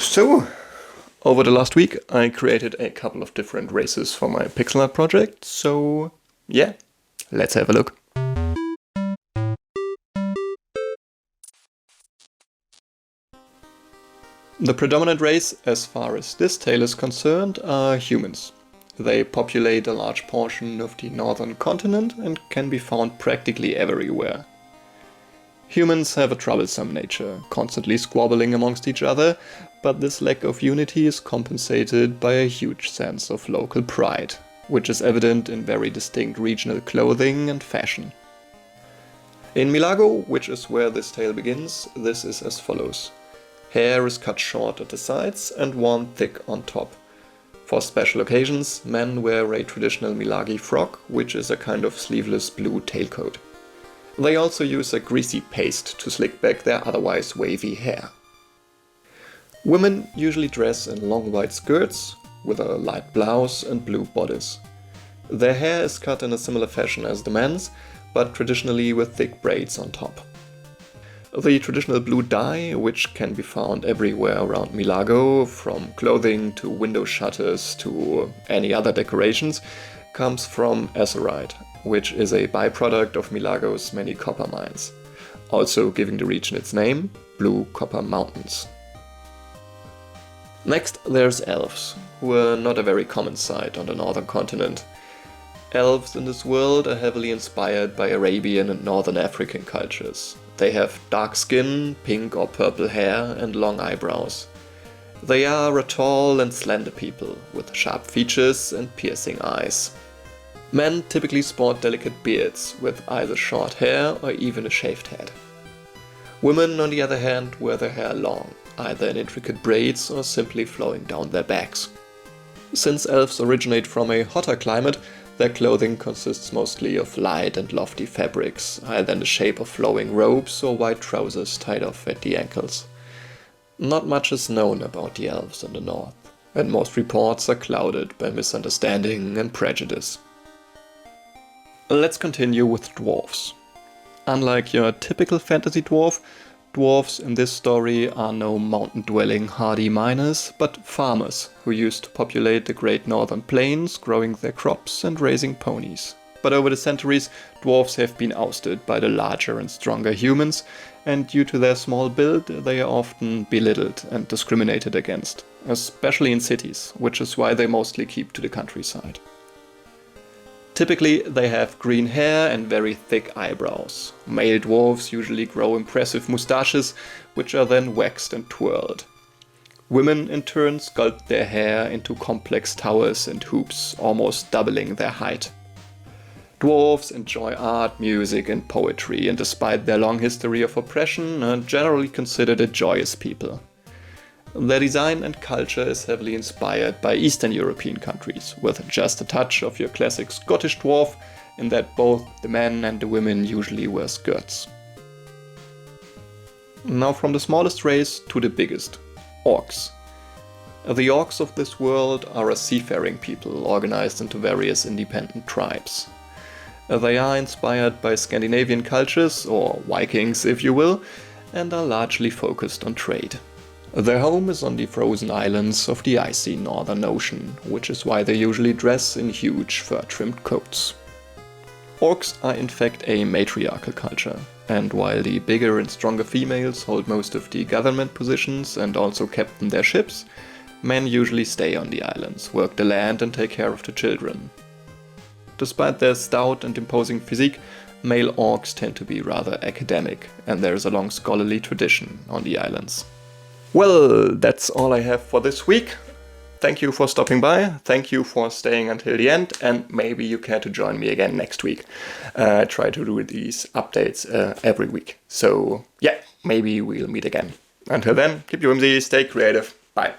So, over the last week I created a couple of different races for my pixel art project, so yeah, let's have a look. The predominant race, as far as this tale is concerned, are humans. They populate a large portion of the northern continent and can be found practically everywhere. Humans have a troublesome nature, constantly squabbling amongst each other, but this lack of unity is compensated by a huge sense of local pride, which is evident in very distinct regional clothing and fashion. In Milago, which is where this tale begins, this is as follows. Hair is cut short at the sides and worn thick on top. For special occasions, men wear a traditional Milagi frock, which is a kind of sleeveless blue tailcoat. They also use a greasy paste to slick back their otherwise wavy hair. Women usually dress in long white skirts, with a light blouse and blue bodice. Their hair is cut in a similar fashion as the men's, but traditionally with thick braids on top. The traditional blue dye, which can be found everywhere around Milago, from clothing to window shutters to any other decorations, comes from azurite, which is a byproduct of Milago's many copper mines, also giving the region its name, Blue Copper Mountains. Next, there's elves, who are not a very common sight on the northern continent. Elves in this world are heavily inspired by Arabian and northern African cultures. They have dark skin, pink or purple hair, and long eyebrows. They are a tall and slender people, with sharp features and piercing eyes. Men typically sport delicate beards, with either short hair or even a shaved head. Women, on the other hand, wear their hair long, either in intricate braids or simply flowing down their backs. Since elves originate from a hotter climate, their clothing consists mostly of light and lofty fabrics, either in the shape of flowing robes or white trousers tied off at the ankles. Not much is known about the elves in the north, and most reports are clouded by misunderstanding and prejudice. Let's continue with dwarves. Unlike your typical fantasy dwarf, dwarves in this story are no mountain-dwelling hardy miners, but farmers who used to populate the great northern plains, growing their crops and raising ponies. But over the centuries, dwarves have been ousted by the larger and stronger humans, and due to their small build, they are often belittled and discriminated against, especially in cities, which is why they mostly keep to the countryside. Typically, they have green hair and very thick eyebrows. Male dwarves usually grow impressive moustaches, which are then waxed and twirled. Women, in turn, sculpt their hair into complex towers and hoops, almost doubling their height. Dwarves enjoy art, music, and poetry, and despite their long history of oppression, are generally considered a joyous people. Their design and culture is heavily inspired by Eastern European countries, with just a touch of your classic Scottish dwarf, in that both the men and the women usually wear skirts. Now from the smallest race to the biggest, Orcs. The Orcs of this world are a seafaring people organized into various independent tribes. They are inspired by Scandinavian cultures, or Vikings if you will, and are largely focused on trade. Their home is on the frozen islands of the icy Northern Ocean, which is why they usually dress in huge fur-trimmed coats. Orcs are in fact a matriarchal culture, and while the bigger and stronger females hold most of the government positions and also captain their ships, men usually stay on the islands, work the land and take care of the children. Despite their stout and imposing physique, male orcs tend to be rather academic, and there is a long scholarly tradition on the islands. Well, that's all I have for this week. Thank you for stopping by, thank you for staying until the end, and maybe you care to join me again next week. I try to do these updates every week, so yeah, maybe we'll meet again. Until then, keep you whimsy, stay creative, bye.